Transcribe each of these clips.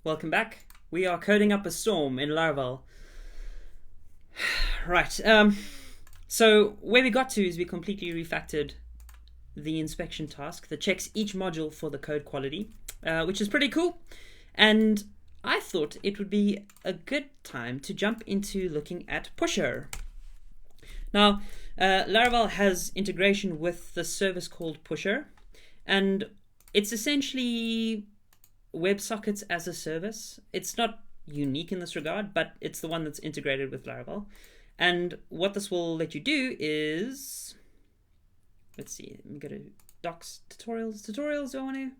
Welcome back. We are coding up a storm in Laravel. Right, so where we got to is we completely refactored the inspection task that checks each module for the code quality, which is pretty cool. And I thought it would be a good time to jump into looking at Pusher. Now, Laravel has integration with the service called Pusher, and it's essentially WebSockets as a service. It's not unique in this regard, but it's the one that's integrated with Laravel. And what this will let you do is, let's see, let me go to docs, tutorials, do I want to?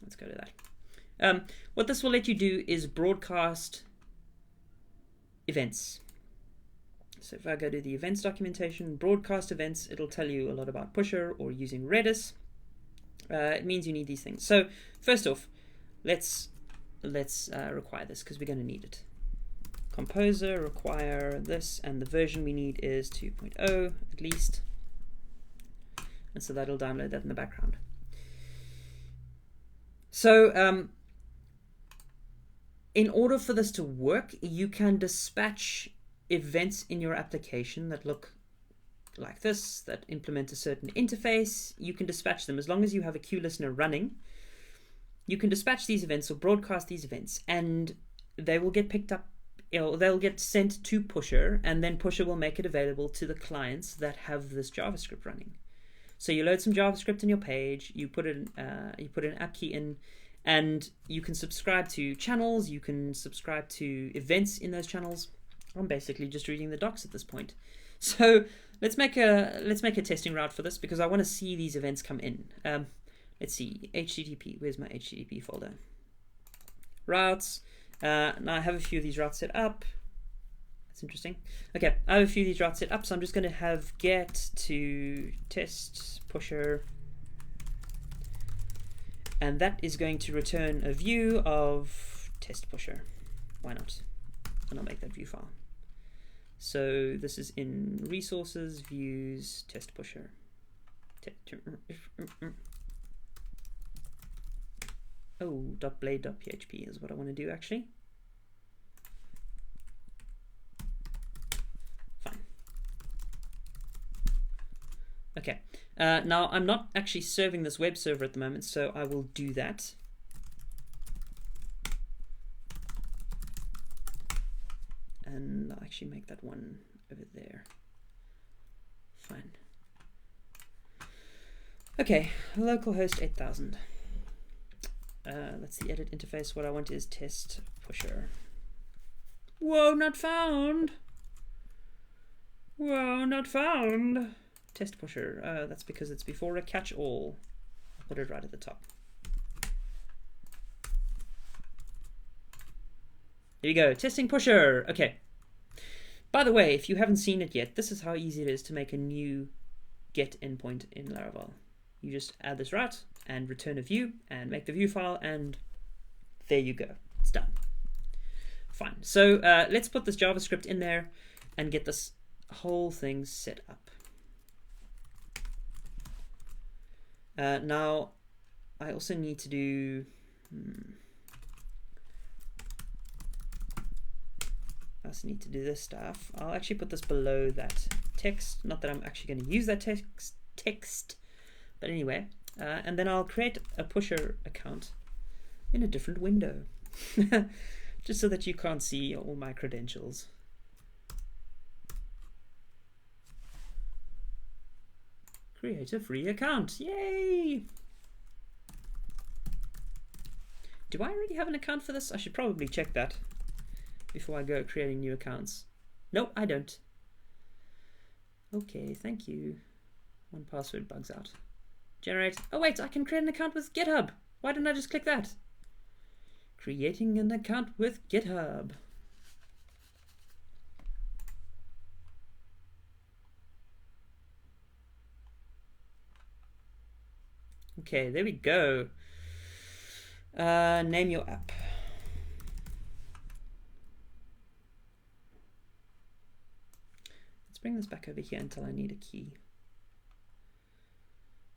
Let's go to that. What this will let you do is broadcast events. So if I go to the events documentation, broadcast events, it'll tell you a lot about Pusher or using Redis. It means you need these things. So first off, let's require this because we're going to need it. Composer require this, and the version we need is 2.0 at least. And so that'll download that in the background. So in order for this to work, you can dispatch events in your application that look like this, that implement a certain interface. You can dispatch them as long as you have a queue listener running. You can dispatch these events or broadcast these events, and they will get picked up, they'll get sent to Pusher, and then Pusher will make it available to the clients that have this JavaScript running. So you load some JavaScript in your page, you put an app key in, and you can subscribe to channels, you can subscribe to events in those channels. I'm basically just reading the docs at this point. So let's make a testing route for this because I want to see these events come in. Let's see, HTTP. Where's my HTTP folder? Routes. Now I have a few of these routes set up. That's interesting. Okay, I have a few of these routes set up, so I'm just going to have get to test Pusher, and that is going to return a view of test Pusher. Why not? And I'll make that view file. So this is in resources, views, test Pusher. Oh, .blade.php is what I want to do actually. Fine. Okay. Now I'm not actually serving this web server at the moment, so I will do that. And I'll actually make that one over there. Fine. Okay, localhost 8000. That's the edit interface. What I want is test Pusher. Whoa, not found. Whoa, not found. Test Pusher. That's because it's before a catch-all. I'll put it right at the top. There you go, testing Pusher. Okay. By the way, if you haven't seen it yet, this is how easy it is to make a new get endpoint in Laravel. You just add this route and return a view and make the view file, and there you go. It's done. Fine. So let's put this JavaScript in there and get this whole thing set up. Now, I also need to do... I also need to do this stuff. I'll actually put this below that text. Not that I'm actually going to use that text, but anyway. And then I'll create a Pusher account in a different window, just so that you can't see all my credentials. Create a free account. Yay! Do I already have an account for this? I should probably check that before I go creating new accounts. No, I don't. Okay, thank you. One password bugs out. Generate. Oh wait, I can create an account with GitHub. Why didn't I just click that? Creating an account with GitHub. Okay, there we go. Name your app. Let's bring this back over here until I need a key.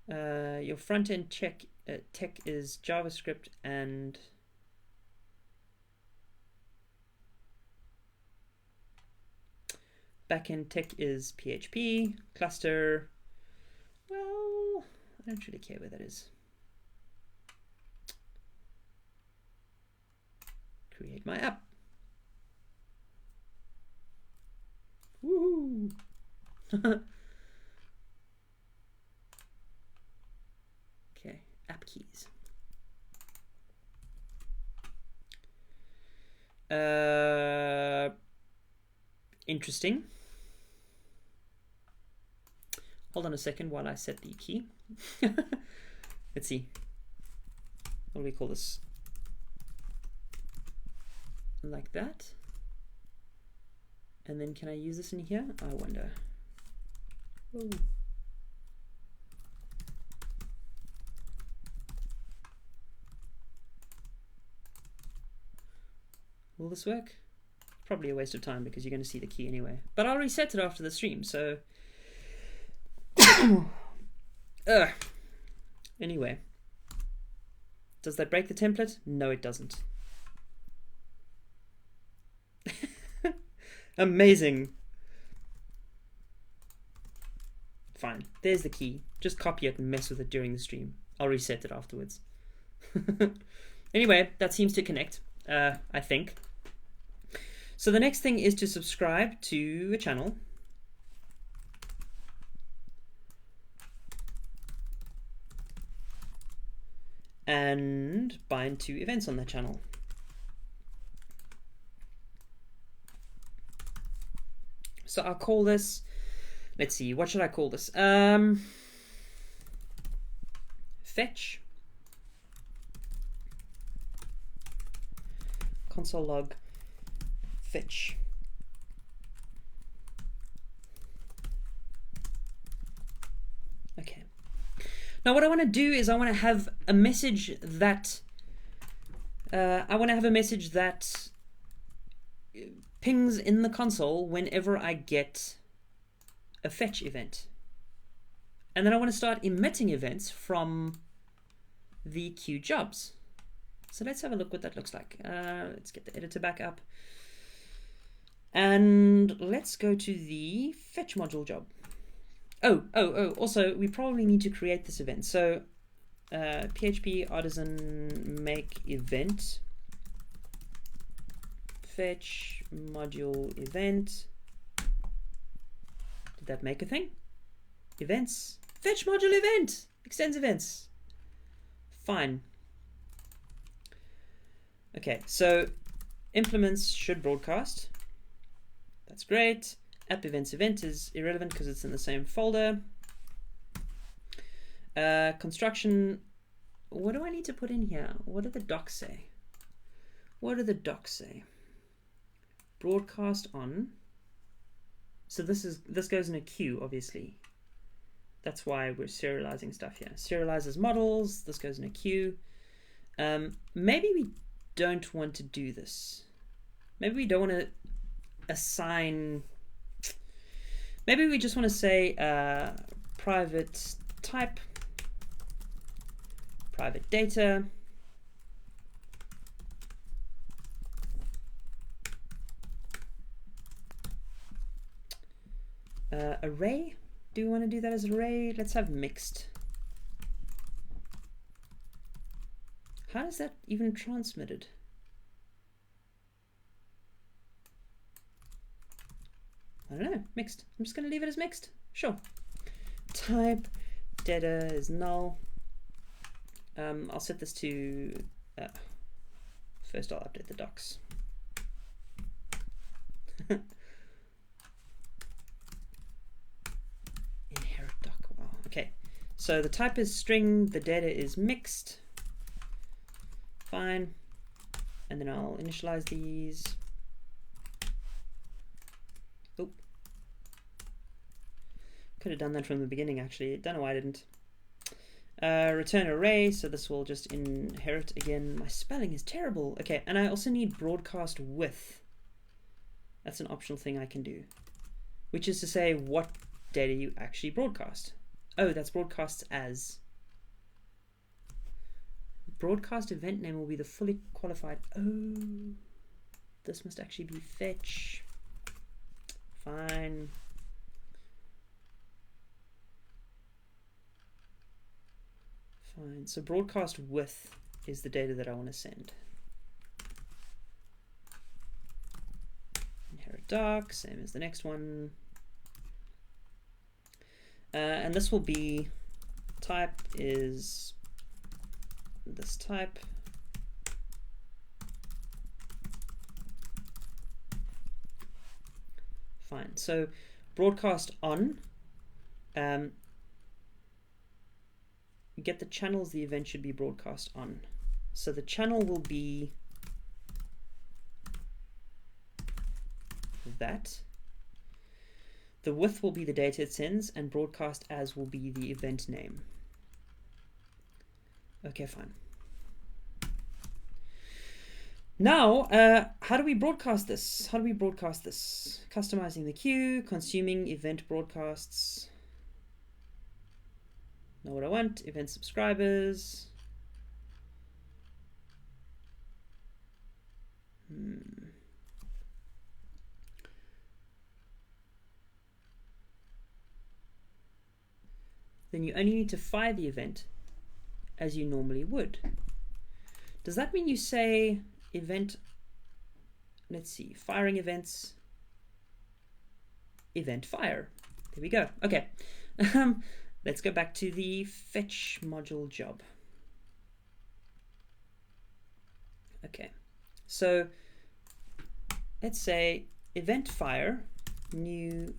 Your front-end tech is JavaScript and backend tech is PHP. Cluster, well, I don't really care where that is. Create my app. Woohoo! Okay, app keys. Interesting. Hold on a second while I set the key. Let's see. What do we call this? Like that. And then can I use this in here? I wonder. Ooh. Will this work? Probably a waste of time because you're going to see the key anyway. But I'll reset it after the stream, so... Anyway. Does that break the template? No, it doesn't. Amazing. Fine. There's the key. Just copy it and mess with it during the stream. I'll reset it afterwards. Anyway, that seems to connect, I think. So the next thing is to subscribe to a channel. And bind to events on that channel. So I'll call this, let's see, what should I call this? Fetch console log fetch. Okay. Now what I want to do is I want to have a message that pings in the console whenever I get a fetch event. And then I want to start emitting events from the queue jobs. So let's have a look what that looks like. Let's get the editor back up. And let's go to the fetch module job. Also, we probably need to create this event. So PHP artisan make event fetch module event. Did that make a thing? Events, fetch module event, extends events. Fine. Okay, so implements should broadcast. That's great. App events event is irrelevant because it's in the same folder. Construction, what do I need to put in here? What do the docs say? What do the docs say? Broadcast on. So this goes in a queue, obviously. That's why we're serializing stuff here. Serializes models, this goes in a queue. Maybe we don't want to do this. Maybe we don't want to assign, maybe we just want to say private type, private data, array. Do we want to do that as array? Let's have mixed. How is that even transmitted? I don't know, mixed. I'm just going to leave it as mixed. Sure. Type data is null. I'll set this to, first I'll update the docs. Inherit doc, wow. Okay, so the type is string, the data is mixed. Fine. And then I'll initialize these. Oh. Could have done that from the beginning actually. Don't know why I didn't. Return array, so this will just inherit again. My spelling is terrible. Okay, and I also need broadcast with. That's an optional thing I can do, which is to say what data you actually broadcast. Oh, that's broadcasts as. Broadcast event name will be the fully qualified. Oh, this must actually be fetch. Fine. Fine. So broadcast with is the data that I want to send. Inherit dark, same as the next one. And this will be type is this type. Fine. So broadcast on. Get the channels the event should be broadcast on. So the channel will be that. The width will be the data it sends, and broadcast as will be the event name. Okay, fine. Now, how do we broadcast this? How do we broadcast this? Customizing the queue, consuming event broadcasts. Know what I want, event subscribers. Then you only need to fire the event as you normally would. Does that mean you say event, let's see, firing events, event fire. There we go. Okay. Let's go back to the fetch module job. Okay. So let's say event fire, new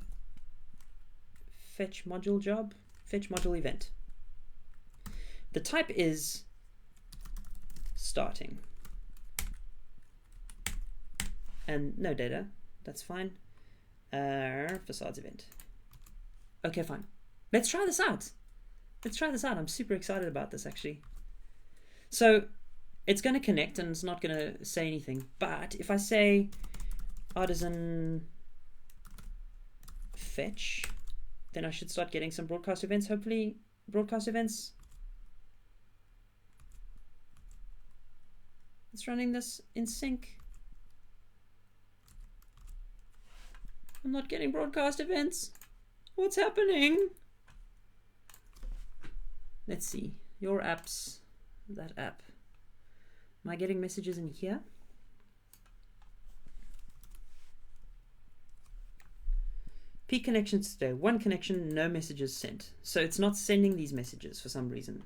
fetch module job, fetch module event. The type is starting. And no data, that's fine. Facades event. Okay, fine. Let's try this out. Let's try this out. I'm super excited about this actually. So it's going to connect and it's not going to say anything. But if I say artisan fetch, then I should start getting some broadcast events. Hopefully, broadcast events. It's running this in sync. I'm not getting broadcast events. What's happening? Let's see. Your apps, that app. Am I getting messages in here? Peak connections today. One connection, no messages sent. So it's not sending these messages for some reason.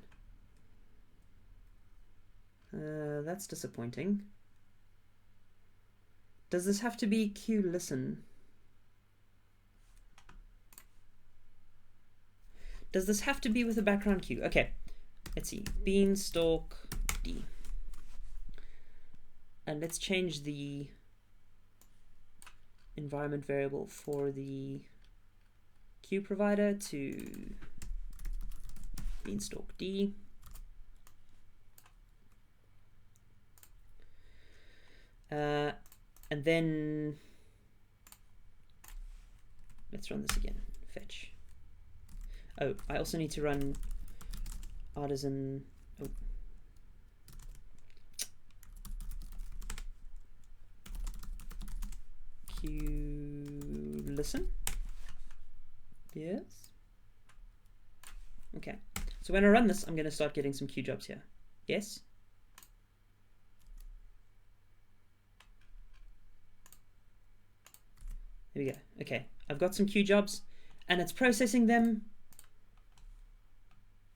That's disappointing. Does this have to be queue listen? Does this have to be with a background queue? Okay, let's see. Beanstalk D. And let's change the environment variable for the queue provider to Beanstalk D. And then let's run this again. Fetch. Oh, I also need to run artisan. Oh. Queue listen. Yes. Okay. So when I run this, I'm going to start getting some queue jobs here. Yes. There we go. Okay. I've got some queue jobs and it's processing them.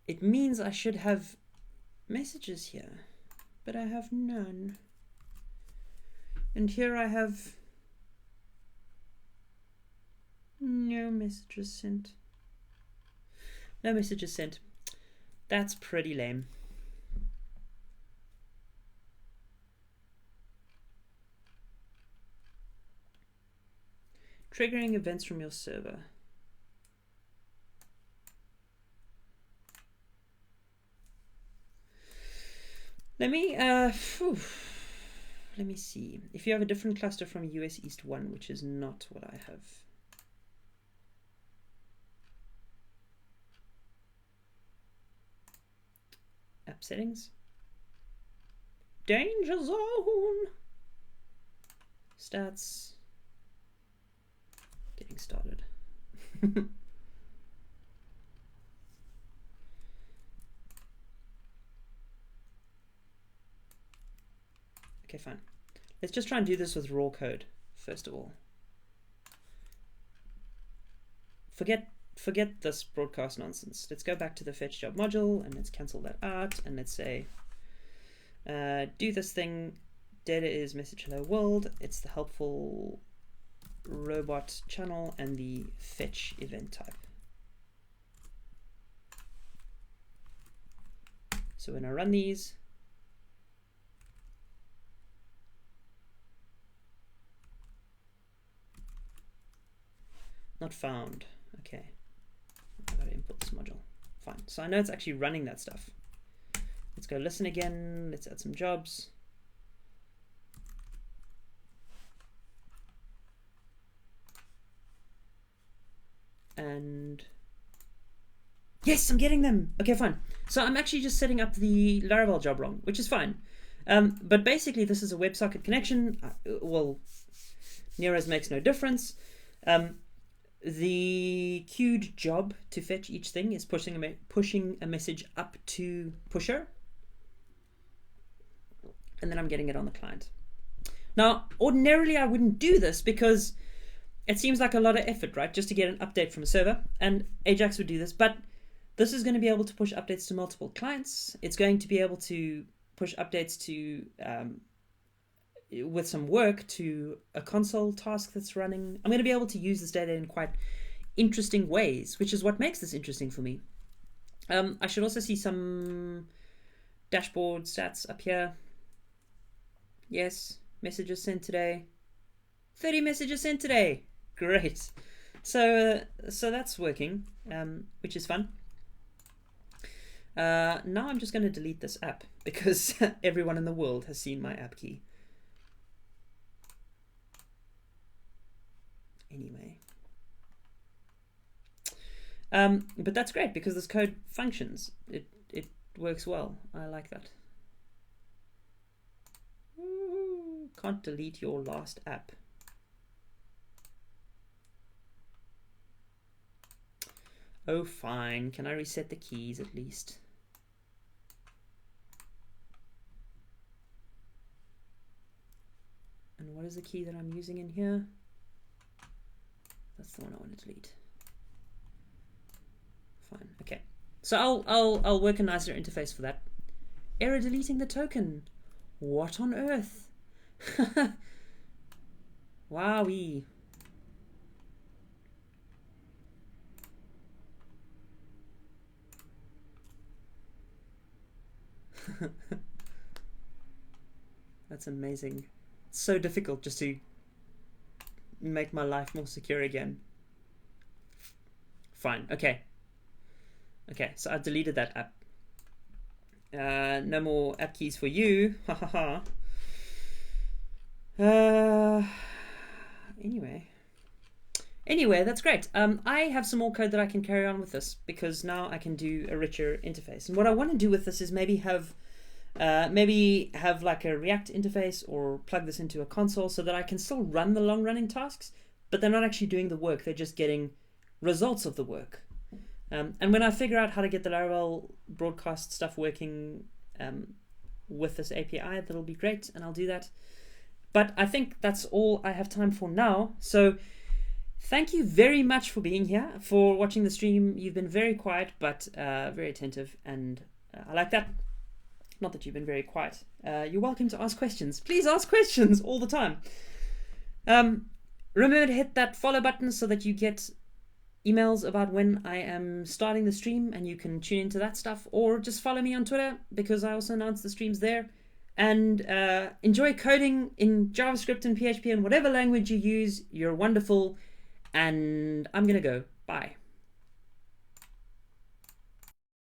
It means I should have messages here, but I have none. And here I have no messages sent. No messages sent. That's pretty lame. Triggering events from your server. Let me see. If you have a different cluster from US East 1, which is not what I have. app settings. Danger zone. Stats. Getting started. Okay, fine. Let's just try and do this with raw code, first of all. Forget this broadcast nonsense. Let's go back to the fetch job module and let's cancel that out, and let's say do this thing. Data is message hello world. It's the helpful robot channel and the fetch event type. So when I run these, not found. Okay, I've got to import this module. Fine. So I know it's actually running that stuff. Let's go listen again. Let's add some jobs. And yes, I'm getting them. Okay, fine. So I'm actually just setting up the Laravel job wrong, which is fine. But basically, this is a WebSocket connection. Well, Nero's makes no difference. The queued job to fetch each thing is pushing a message up to pusher, and then I'm getting it on the client. Now, ordinarily, I wouldn't do this because it seems like a lot of effort, right? Just to get an update from a server, and Ajax would do this, but this is going to be able to push updates to multiple clients. It's going to be able to push updates to, with some work, to a console task that's running. I'm going to be able to use this data in quite interesting ways, which is what makes this interesting for me. I should also see some dashboard stats up here. Yes, messages sent today. 30 messages sent today. Great. So that's working, which is fun. Now I'm just going to delete this app because everyone in the world has seen my app key. Anyway. But that's great because this code functions. It works well. I like that. Ooh, can't delete your last app. Oh, fine. Can I reset the keys at least? And what is the key that I'm using in here? That's the one I want to delete. Fine. Okay. So I'll work a nicer interface for that. Error deleting the token. What on earth? Wowee. That's amazing. It's so difficult just to make my life more secure again. Fine. Okay. Okay, so I've deleted that app. No more app keys for you. Ha ha ha. Anyway, that's great. I have some more code that I can carry on with this because now I can do a richer interface. And what I want to do with this is maybe have like a React interface or plug this into a console so that I can still run the long-running tasks, but they're not actually doing the work. They're just getting results of the work. And when I figure out how to get the Laravel broadcast stuff working with this API, that'll be great, and I'll do that. But I think that's all I have time for now. So thank you very much for being here, for watching the stream. You've been very quiet, but very attentive, and I like that. Not that you've been very quiet. You're welcome to ask questions. Please ask questions all the time. Remember to hit that follow button so that you get emails about when I am starting the stream, and you can tune into that stuff, or just follow me on Twitter because I also announce the streams there. And enjoy coding in JavaScript and PHP and whatever language you use. You're wonderful, and I'm gonna go. Bye.